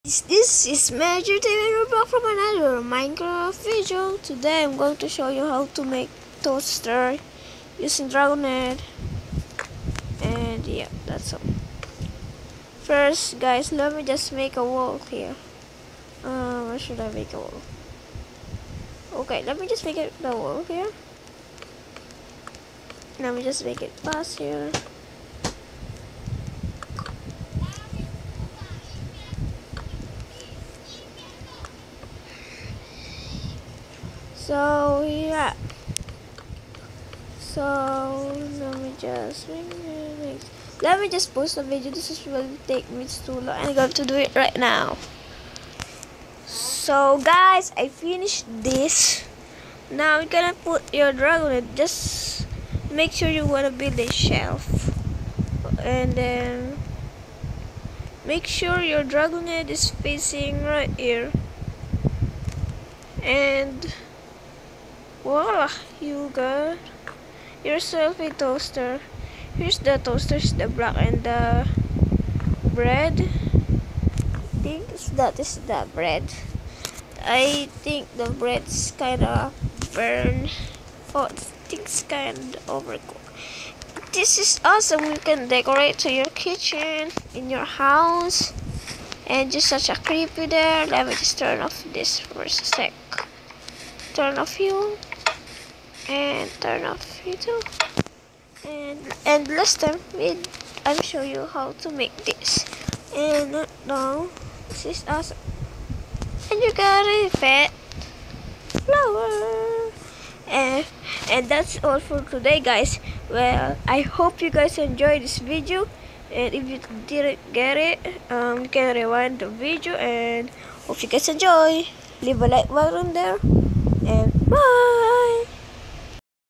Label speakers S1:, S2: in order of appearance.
S1: This is Major David. We're back from another Minecraft video. Today I'm going to show you how to make toaster using Dragonhead. And yeah, that's all. First guys, let me just make a wall here. Where should I make a wall? Okay, let me just make it the wall here. Let me just make it pass here. So yeah, so let me just post a video. This is will take me too long. I'm going to do it right now. So guys, I finished this. Now you're gonna put your dragon. Just make sure you wanna build a shelf, and then make sure your dragon head is facing right here, and voila, you got yourself a toaster. Here's the toasters, the block and the bread. I think that is the bread. I think the bread's kinda burned. Oh, I think it's kinda overcooked. This is awesome. You can decorate to your kitchen, in your house, and just such a creepy there. Let me just turn off this for a sec. Turn off you, and turn off you too. And last time I'll show you how to make this. And now this is awesome. And you got a pet flower. And that's all for today, guys. Well, I hope you guys enjoyed this video. And if you didn't get it, you can rewind the video. And hope you guys enjoy. Leave a like button there. And